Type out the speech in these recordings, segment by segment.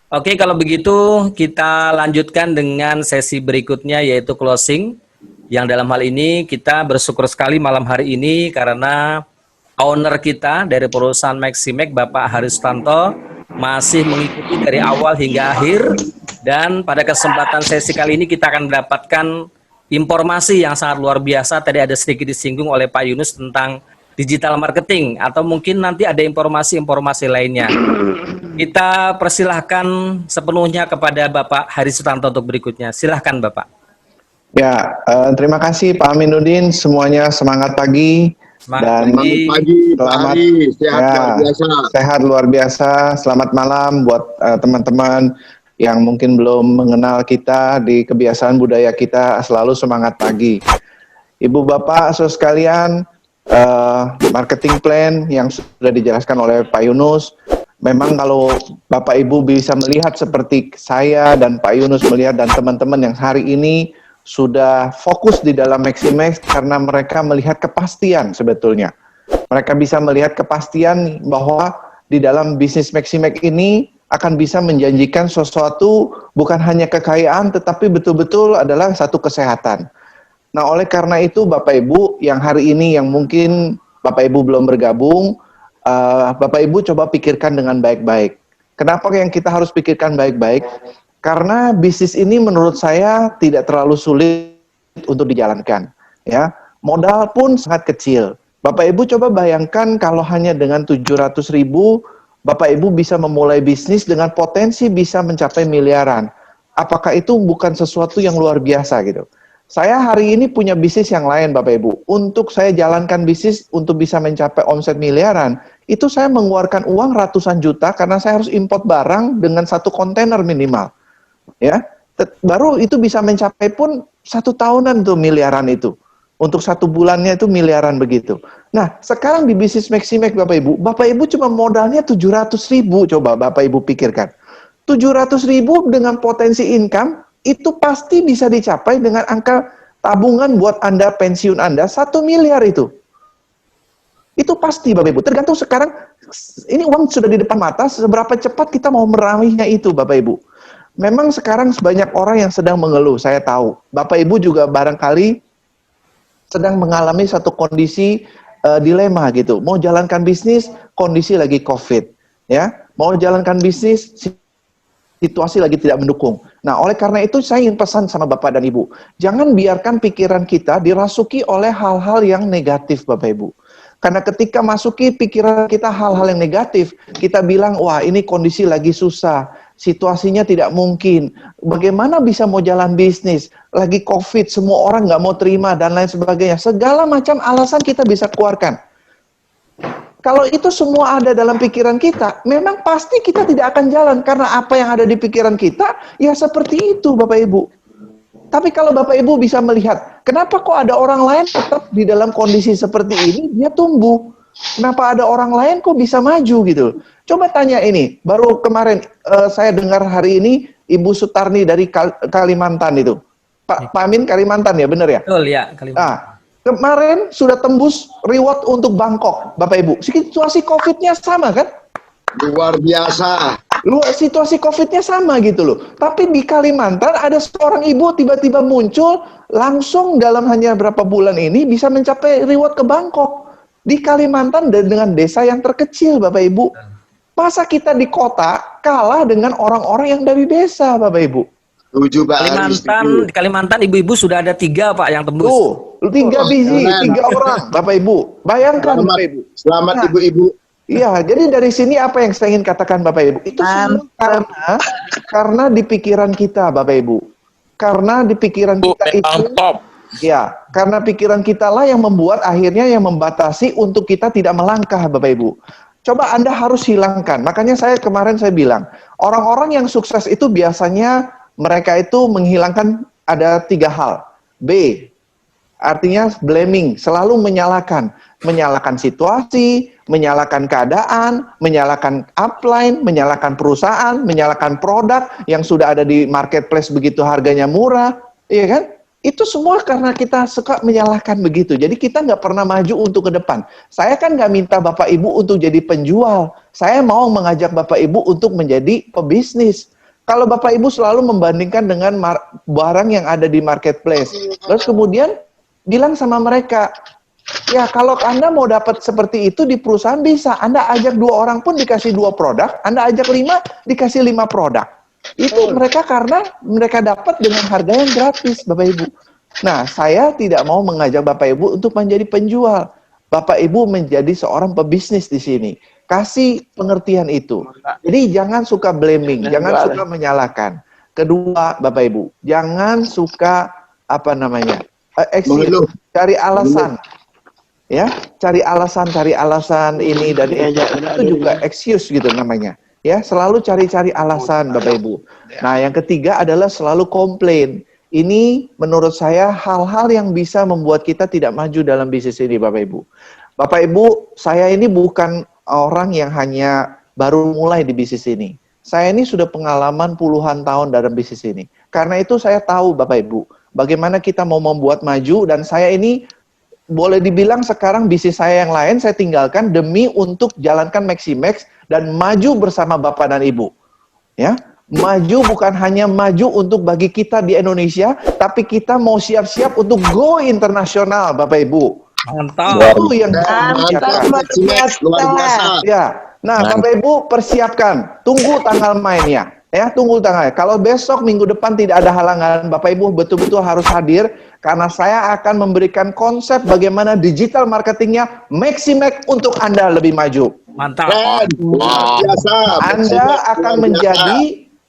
Oke, kalau begitu kita lanjutkan dengan sesi berikutnya yaitu closing. Yang dalam hal ini kita bersyukur sekali malam hari ini karena owner kita dari perusahaan Maximek, Bapak Haristanto, masih mengikuti dari awal hingga akhir. Dan pada kesempatan sesi kali ini kita akan mendapatkan informasi yang sangat luar biasa. Tadi ada sedikit disinggung oleh Pak Yunus tentang digital marketing atau mungkin nanti ada informasi-informasi lainnya. Kita persilahkan sepenuhnya kepada Bapak Hari Sutanto untuk berikutnya. Silahkan Bapak. Ya, terima kasih Pak Aminuddin. Semuanya semangat pagi. Semangat pagi, selamat sehat luar biasa. Sehat luar biasa. Selamat malam buat teman-teman yang mungkin belum mengenal kita di kebiasaan budaya kita selalu semangat pagi. Ibu Bapak, saudara sekalian, marketing plan yang sudah dijelaskan oleh Pak Yunus. Memang kalau Bapak Ibu bisa melihat seperti saya dan Pak Yunus melihat dan teman-teman yang hari ini sudah fokus di dalam Maximek karena mereka melihat kepastian sebetulnya. Mereka bisa melihat kepastian bahwa di dalam bisnis Maximek ini akan bisa menjanjikan sesuatu bukan hanya kekayaan tetapi betul-betul adalah satu kesehatan. Nah, oleh karena itu Bapak Ibu yang hari ini yang mungkin Bapak Ibu belum bergabung, Bapak Ibu coba pikirkan dengan baik-baik. Kenapa yang kita harus pikirkan baik-baik? Karena bisnis ini menurut saya tidak terlalu sulit untuk dijalankan. Ya, modal pun sangat kecil. Bapak Ibu coba bayangkan kalau hanya dengan 700.000, Bapak Ibu bisa memulai bisnis dengan potensi bisa mencapai miliaran. Apakah itu bukan sesuatu yang luar biasa gitu? Saya hari ini punya bisnis yang lain Bapak Ibu. Untuk saya jalankan bisnis untuk bisa mencapai omset miliaran, itu saya mengeluarkan uang ratusan juta karena saya harus import barang dengan 1 kontainer minimal. Ya, baru itu bisa mencapai pun 1 tahunan tuh miliaran itu. Untuk 1 bulannya itu miliaran begitu. Nah, sekarang di bisnis Maximek Bapak Ibu cuma modalnya 700.000, coba Bapak Ibu pikirkan. 700.000 dengan potensi income itu pasti bisa dicapai dengan angka tabungan buat Anda pensiun Anda 1 miliar itu. Itu pasti Bapak Ibu. Tergantung sekarang ini uang sudah di depan mata, seberapa cepat kita mau meraihnya itu Bapak Ibu. Memang sekarang banyak orang yang sedang mengeluh, saya tahu. Bapak Ibu juga barangkali sedang mengalami satu kondisi dilema gitu. Mau jalankan bisnis, kondisi lagi COVID, ya. Mau jalankan bisnis, situasi lagi tidak mendukung. Nah, oleh karena itu saya ingin pesan sama Bapak dan Ibu, jangan biarkan pikiran kita dirasuki oleh hal-hal yang negatif Bapak Ibu. Karena ketika masuki pikiran kita hal-hal yang negatif, kita bilang, wah ini kondisi lagi susah, situasinya tidak mungkin, bagaimana bisa mau jalan bisnis, lagi COVID, semua orang nggak mau terima, dan lain sebagainya. Segala macam alasan kita bisa keluarkan. Kalau itu semua ada dalam pikiran kita, memang pasti kita tidak akan jalan, karena apa yang ada di pikiran kita, ya seperti itu Bapak Ibu. Tapi kalau Bapak Ibu bisa melihat, kenapa kok ada orang lain tetap di dalam kondisi seperti ini, dia tumbuh. Kenapa ada orang lain kok bisa maju gitu. Coba tanya ini, baru kemarin saya dengar hari ini, Ibu Sutarni dari Kalimantan itu. Pak Amin Kalimantan ya, benar ya? Betul ya, Kalimantan. Nah, kemarin sudah tembus reward untuk Bangkok, Bapak Ibu. Situasi COVID-nya sama kan? Luar biasa. Situasi COVID-nya sama gitu loh. Tapi di Kalimantan ada seorang ibu tiba-tiba muncul langsung dalam hanya berapa bulan ini bisa mencapai reward ke Bangkok. Di Kalimantan dan dengan desa yang terkecil Bapak Ibu. Masa kita di kota kalah dengan orang-orang yang dari desa Bapak Ibu? Setuju Pak. Di Kalimantan ibu-ibu sudah ada 3 Pak yang tembus. Tuh, 3 biji, 3 orang Bapak Ibu. Bayangkan selamat, Bapak Ibu. Selamat ibu-ibu. Iya, jadi dari sini apa yang saya ingin katakan Bapak Ibu? Itu semua karena di pikiran kita Bapak Ibu. Karena di pikiran kita itu, ya, karena pikiran kita lah yang membuat akhirnya yang membatasi untuk kita tidak melangkah Bapak Ibu. Coba Anda harus hilangkan. Makanya kemarin saya bilang, orang-orang yang sukses itu biasanya mereka itu menghilangkan ada 3 hal. B, artinya blaming, selalu menyalahkan situasi, menyalahkan keadaan, menyalahkan upline, menyalahkan perusahaan, menyalahkan produk yang sudah ada di marketplace begitu harganya murah, iya kan? Itu semua karena kita suka menyalahkan begitu. Jadi kita nggak pernah maju untuk ke depan. Saya kan nggak minta Bapak Ibu untuk jadi penjual. Saya mau mengajak Bapak Ibu untuk menjadi pebisnis. Kalau Bapak Ibu selalu membandingkan dengan barang yang ada di marketplace, terus kemudian bilang sama mereka, ya kalau Anda mau dapat seperti itu di perusahaan bisa, Anda ajak 2 orang pun dikasih 2 produk, Anda ajak 5 dikasih 5 produk. Itu mereka karena mereka dapat dengan harga yang gratis, Bapak Ibu. Nah, saya tidak mau mengajak Bapak Ibu untuk menjadi penjual. Bapak Ibu menjadi seorang pebisnis di sini. Kasih pengertian itu. Jadi jangan suka blaming, jangan suka menyalahkan. Kedua, Bapak Ibu, jangan suka excuse, cari alasan. Ya, cari alasan ini dan itu juga excuse gitu namanya. Ya, selalu cari-cari alasan Bapak Ibu. Nah, yang ketiga adalah selalu komplain. Ini menurut saya hal-hal yang bisa membuat kita tidak maju dalam bisnis ini, Bapak Ibu. Bapak Ibu, saya ini bukan orang yang hanya baru mulai di bisnis ini. Saya ini sudah pengalaman puluhan tahun dalam bisnis ini. Karena itu saya tahu, Bapak Ibu, bagaimana kita mau membuat maju, dan saya ini boleh dibilang sekarang bisnis saya yang lain saya tinggalkan demi untuk jalankan Maximax dan maju bersama Bapak dan Ibu. Ya. Maju bukan hanya maju untuk bagi kita di Indonesia, tapi kita mau siap-siap untuk go internasional, Bapak Ibu. Mantap. Itu yang ya. Nah, Bapak Ibu persiapkan, tunggu tanggal mainnya. Ya, tunggu tanggal. Kalau besok minggu depan tidak ada halangan, Bapak Ibu betul-betul harus hadir karena saya akan memberikan konsep bagaimana digital marketingnya Maximax untuk Anda lebih maju. Mantap.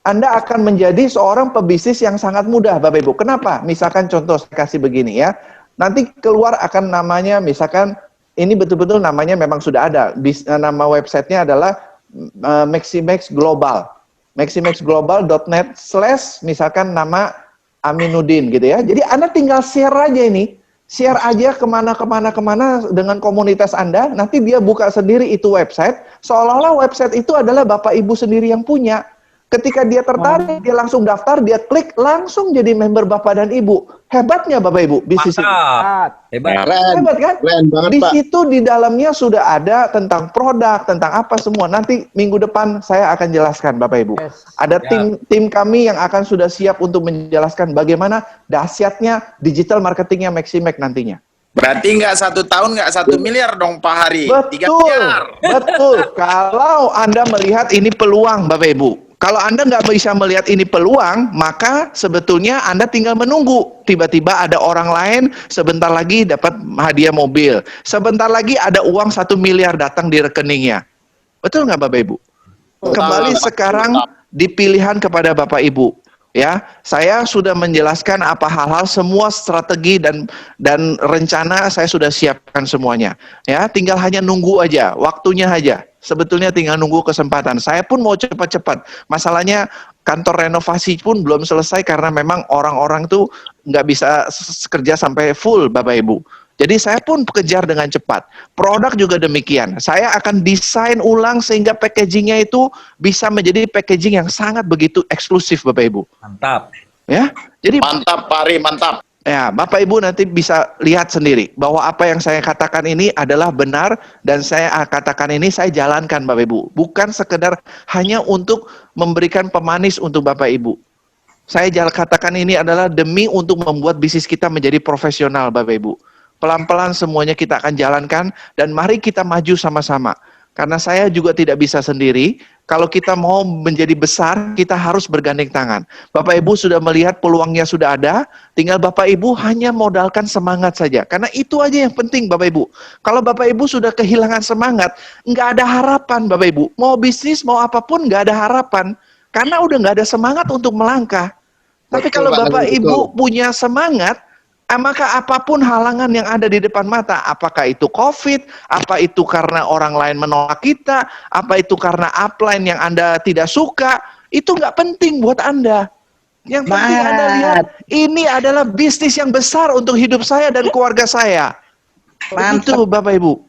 Anda akan menjadi seorang pebisnis yang sangat mudah, Bapak Ibu. Kenapa? Misalkan contoh saya kasih begini ya. Nanti keluar akan namanya, misalkan ini betul-betul namanya memang sudah ada. Nama websitenya adalah Maximax Global. Maximaxglobal.net/ misalkan nama Aminuddin gitu ya. Jadi Anda tinggal share aja ini. Share aja kemana dengan komunitas Anda. Nanti dia buka sendiri itu website. Seolah-olah website itu adalah Bapak Ibu sendiri yang punya. Ketika dia tertarik, dia langsung daftar, dia klik, langsung jadi member Bapak dan Ibu. Hebatnya Bapak Ibu, bisnis ini. Hebat. Hebat kan? Banget, di Pak. situ di dalamnya sudah ada tentang produk, tentang apa semua. Nanti minggu depan saya akan jelaskan Bapak Ibu. Ada tim kami yang akan sudah siap untuk menjelaskan bagaimana dahsyatnya digital marketingnya Maximax nantinya. Berarti nggak 1 tahun, nggak 1 miliar dong Pak Hari. 3 Betul, miliar. betul. Kalau Anda melihat ini peluang, Bapak Ibu. Kalau Anda nggak bisa melihat ini peluang, maka sebetulnya Anda tinggal menunggu. Tiba-tiba ada orang lain, sebentar lagi dapat hadiah mobil. Sebentar lagi ada uang 1 miliar datang di rekeningnya. Betul nggak Bapak Ibu? Kembali sekarang di pilihan kepada Bapak Ibu. Ya, saya sudah menjelaskan apa hal-hal semua strategi dan rencana saya sudah siapkan semuanya. Ya, tinggal hanya nunggu aja, waktunya aja. Sebetulnya tinggal nunggu kesempatan. Saya pun mau cepat-cepat. Masalahnya kantor renovasi pun belum selesai karena memang orang-orang tuh nggak bisa kerja sampai full, Bapak Ibu. Jadi saya pun kejar dengan cepat. Produk juga demikian. Saya akan desain ulang sehingga packagingnya itu bisa menjadi packaging yang sangat begitu eksklusif, Bapak Ibu. Mantap. Ya, jadi Mantap Pak Hari, mantap. ya, Bapak Ibu nanti bisa lihat sendiri bahwa apa yang saya katakan ini adalah benar dan saya katakan ini saya jalankan, Bapak Ibu. Bukan sekedar hanya untuk memberikan pemanis untuk Bapak Ibu. Saya katakan ini adalah demi untuk membuat bisnis kita menjadi profesional, Bapak Ibu. Pelan-pelan semuanya kita akan jalankan dan mari kita maju sama-sama. Karena saya juga tidak bisa sendiri. Kalau kita mau menjadi besar, kita harus bergandeng tangan. Bapak Ibu sudah melihat peluangnya sudah ada, tinggal Bapak Ibu hanya modalkan semangat saja. Karena itu aja yang penting Bapak Ibu. Kalau Bapak Ibu sudah kehilangan semangat, nggak ada harapan Bapak Ibu. Mau bisnis, mau apapun nggak ada harapan. Karena udah nggak ada semangat untuk melangkah. Tapi kalau Bapak Ibu punya semangat, maka apapun halangan yang ada di depan mata, apakah itu COVID, apa itu karena orang lain menolak kita, apa itu karena upline yang Anda tidak suka, itu nggak penting buat Anda. Yang penting Anda lihat, ini adalah bisnis yang besar untuk hidup saya dan keluarga saya. Itu Bapak Ibu.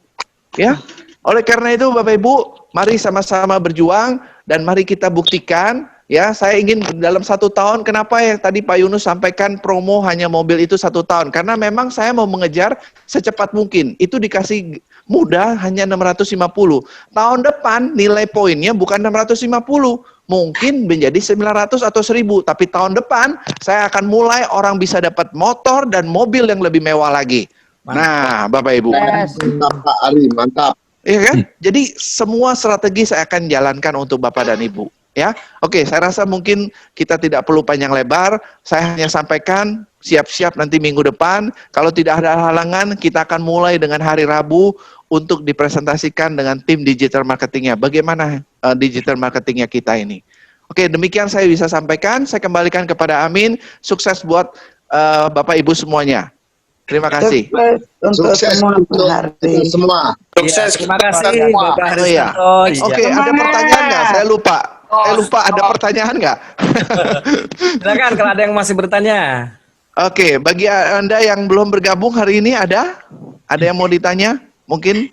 Ya, oleh karena itu Bapak Ibu, mari sama-sama berjuang dan mari kita buktikan Ya, saya ingin dalam 1 tahun, kenapa yang tadi Pak Yunus sampaikan promo hanya mobil itu 1 tahun? Karena memang saya mau mengejar secepat mungkin. Itu dikasih mudah hanya 650. Tahun depan nilai poinnya bukan 650, mungkin menjadi 900 atau 1000. Tapi tahun depan saya akan mulai orang bisa dapat motor dan mobil yang lebih mewah lagi. Nah, Bapak Ibu. Mantap Pak Ari, mantap. Iya kan? Jadi semua strategi saya akan jalankan untuk Bapak dan Ibu. Ya, oke. Saya rasa mungkin kita tidak perlu panjang lebar. Saya hanya sampaikan siap-siap nanti minggu depan. Kalau tidak ada halangan, kita akan mulai dengan hari Rabu untuk dipresentasikan dengan tim digital marketingnya. Bagaimana digital marketingnya kita ini? Oke, demikian saya bisa sampaikan. Saya kembalikan kepada Amin. Sukses buat Bapak Ibu semuanya. Terima kasih. Sukses untuk kita semua. Sukses. Terima kasih semua. Bapak Oh, iya. Harisanto. Oke, ada pertanyaan nggak? Saya lupa. Ada pertanyaan nggak? Silakan kalau ada yang masih bertanya. Oke, bagi Anda yang belum bergabung hari ini ada? Ada yang mau ditanya? Mungkin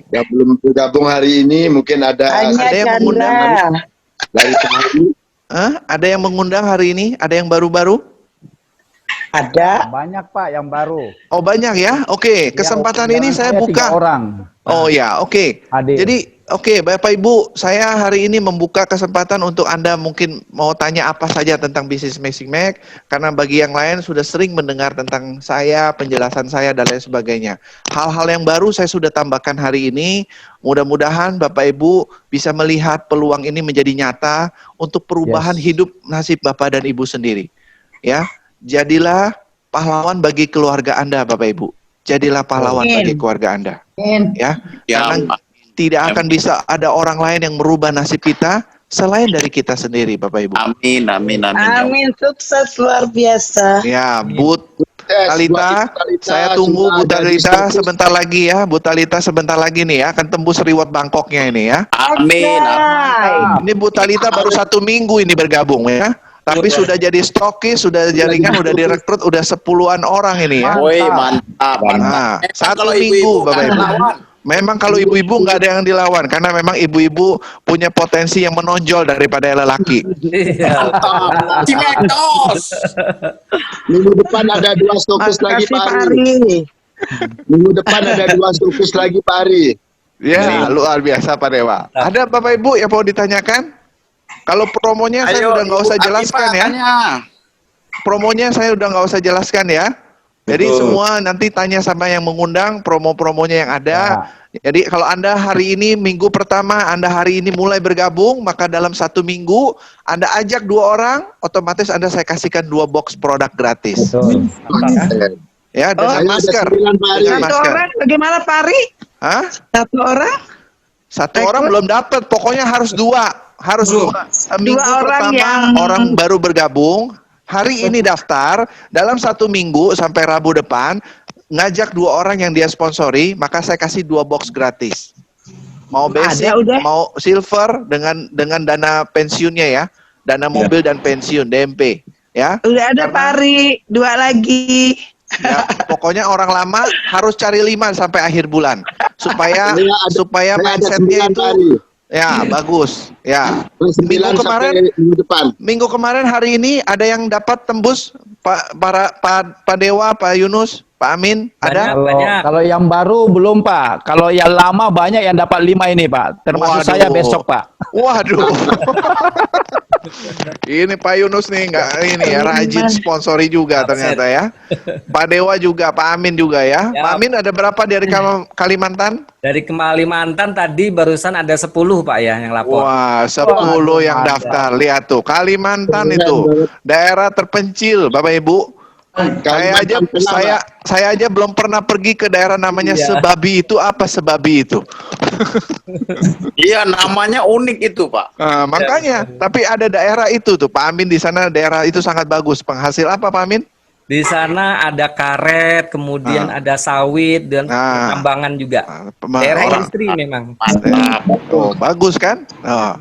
Yang belum bergabung hari ini mungkin ada yang mengundang? dari Pak Ari. Ada yang mengundang hari ini? Ada yang baru-baru? Ada. Banyak Pak yang baru. Oh, banyak ya? Oke, kesempatan ini saya buka. 3 orang. Oh ya, oke. Hadir. Jadi, oke, Bapak Ibu, saya hari ini membuka kesempatan untuk Anda mungkin mau tanya apa saja tentang bisnis Amazing Mac, karena bagi yang lain sudah sering mendengar tentang saya, penjelasan saya dan lain sebagainya. Hal-hal yang baru saya sudah tambahkan hari ini. Mudah-mudahan Bapak Ibu bisa melihat peluang ini menjadi nyata untuk perubahan hidup nasib Bapak dan Ibu sendiri. Ya, jadilah pahlawan bagi keluarga Anda, Bapak Ibu. Jadilah pahlawan bagi keluarga Anda. Ya, karena tidak akan bisa ada orang lain yang merubah nasib kita selain dari kita sendiri, Bapak Ibu. Amin, amin, amin. Amin, sukses luar biasa. Ya, Bu Talita, buat Talita, saya tunggu sudah Bu ada di Talita status. sebentar lagi ya. Bu Talita sebentar lagi nih ya, akan tembus reward Bangkoknya ini ya. Amin, amin. Ini Bu Talita baru 1 minggu ini bergabung ya. Tapi sudah jadi stokis, sudah jaringan, udah direkrut, udah 10-an orang ini ya. Woi, mantap, Nah, mantap. 1 Kalau minggu ibu-ibu Bapak kan Ibu. lawan. Memang kalau ibu-ibu nggak ada yang dilawan, karena memang ibu-ibu punya potensi yang menonjol daripada lelaki. Iya. Mantap. Cimetos. Minggu depan ada 2 stokis lagi Makasih Pak Pak Ari. Ari. Minggu depan ada 2 stokis lagi Pak Ari. Ya, luar biasa Pak Dewa. Ada Bapak Ibu yang mau ditanyakan? Kalau promonya saya Ayo, udah nggak Ibu usah Afifah, jelaskan ya. tanya. Promonya saya udah nggak usah jelaskan ya. Jadi Betul. semua nanti tanya sama yang mengundang, promo-promonya yang ada. Jadi kalau Anda hari ini, minggu pertama Anda hari ini mulai bergabung, maka dalam 1 minggu Anda ajak 2 orang, otomatis saya kasihkan 2 box produk gratis. Betul. Ya, dengan Saya ada masker. 9 Pak Ari. Dengan Satu masker. orang bagaimana Pak Ari? Hah? 1 orang? 1 orang belum dapat, pokoknya harus 2. Harus 2. Minggu 2 orang pertama yang- orang baru bergabung, hari ini daftar, dalam 1 minggu sampai Rabu depan, ngajak 2 orang yang dia sponsori, maka saya kasih 2 box gratis. Mau basic, Ada, udah. mau silver dengan dana pensiunnya ya, dana mobil dan pensiun DMP ya. Udah ada Karena- Pak Ari, 2 lagi. Ya, pokoknya orang lama harus cari 5 sampai akhir bulan supaya Saya ada mindsetnya 9 itu Pak Ari. ya bagus ya. 9 Minggu sampai kemarin minggu depan. Minggu kemarin hari ini ada yang dapat tembus Pak Dewa, Pak Yunus, Pak Amin, ada? Banyak. Kalau yang baru belum Pak. Kalau yang lama banyak yang dapat 5 ini Pak. Termasuk Waduh. saya besok Pak. Waduh. Ini Pak Yunus nih nggak ini ya rajin sponsori juga ternyata ya. Pak Dewa juga, Pak Amin juga ya. Ya. Pak Amin ada berapa dari Kalimantan? Dari Kalimantan tadi barusan ada 10 Pak ya yang lapor. Wah, 10 yang daftar. Lihat tuh, Kalimantan itu daerah terpencil, Bapak Ibu. Saya aja belum pernah pergi ke daerah namanya Iya. Sebabi itu. Apa Sebabi itu? Iya, namanya unik itu, Pak. Nah, makanya, tapi ada daerah itu tuh, Pak Amin di sana daerah itu sangat bagus. Penghasil apa, Pak Amin? Di sana ada karet, kemudian ada sawit dan Nah. pertambangan juga. Daerah industri memang. Mantap. Oh, bagus kan? Oh,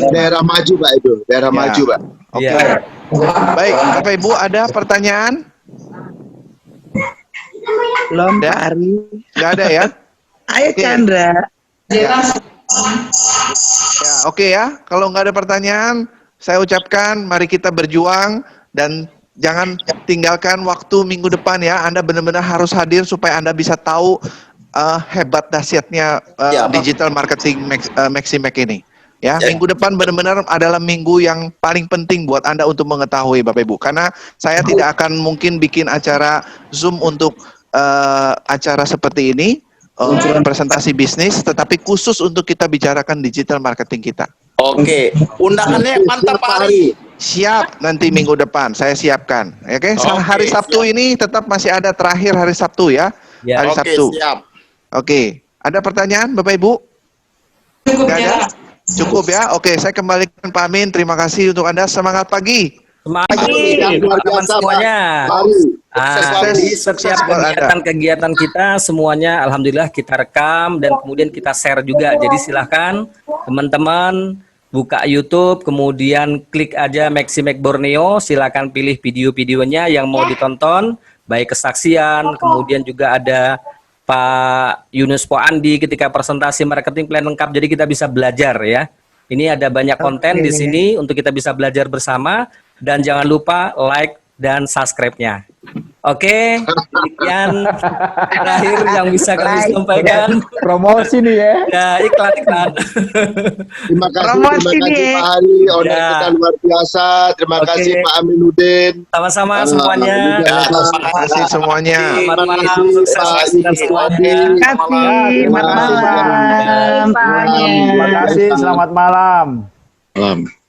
Daerah maju Pak itu, daerah Ya. maju Pak. oke. Iya. Baik, Bapak Ibu ada pertanyaan? Belum Ada? Pak Ari. Nggak ada ya? Ayo Oke. Chandra. Ya. Ya, oke ya. Kalau nggak ada pertanyaan, saya ucapkan mari kita berjuang dan jangan tinggalkan waktu minggu depan ya. Anda benar-benar harus hadir supaya Anda bisa tahu hebat dahsyatnya Ya, Pak. digital marketing Maximac ini. Ya, Ya. minggu depan benar-benar adalah minggu yang paling penting buat Anda untuk mengetahui Bapak Ibu. Karena saya tidak akan mungkin bikin acara Zoom untuk acara seperti ini, presentasi bisnis, tetapi khusus untuk kita bicarakan digital marketing kita. Oke, undangannya mantap Pak Hari. Siap, nanti minggu depan saya siapkan. Oke, Oke, hari Sabtu ini tetap masih ada terakhir hari Sabtu ya. Ya. Hari Oke, Sabtu. siap. Oke, ada pertanyaan Bapak Ibu? Nggak ada? Cukup ya. Oke, saya kembalikan Pak Amin. Terima kasih untuk Anda. Semangat pagi. Semangat Yang luar teman-teman biasa, semuanya. Pak Hari. Jadi Sukses setiap buat Anda. kegiatan-kegiatan kita semuanya alhamdulillah kita rekam dan kemudian kita share juga. Jadi silahkan teman-teman buka YouTube, kemudian klik aja Maximac Borneo, silakan pilih video-videonya yang mau ditonton, baik kesaksian, kemudian juga ada Pak Yunus Poandi ketika presentasi marketing plan lengkap. Jadi kita bisa belajar ya. Ini ada banyak konten di sini untuk kita bisa belajar bersama dan jangan lupa like dan subscribe-nya. Oke, demikian terakhir yang bisa kami sampaikan. Promosi nih ya. Ya, iklan. Terima kasih, Promosi terima kasih nih. Pak Hari. Owner Ya. kita luar biasa. Terima Oke. kasih Pak Aminuddin. Sama-sama semuanya. Terima kasih semuanya. Selamat malam, sukses dan semuanya. Terima kasih. terima kasih, Pak. Malam. Terima kasih, selamat malam. Malam.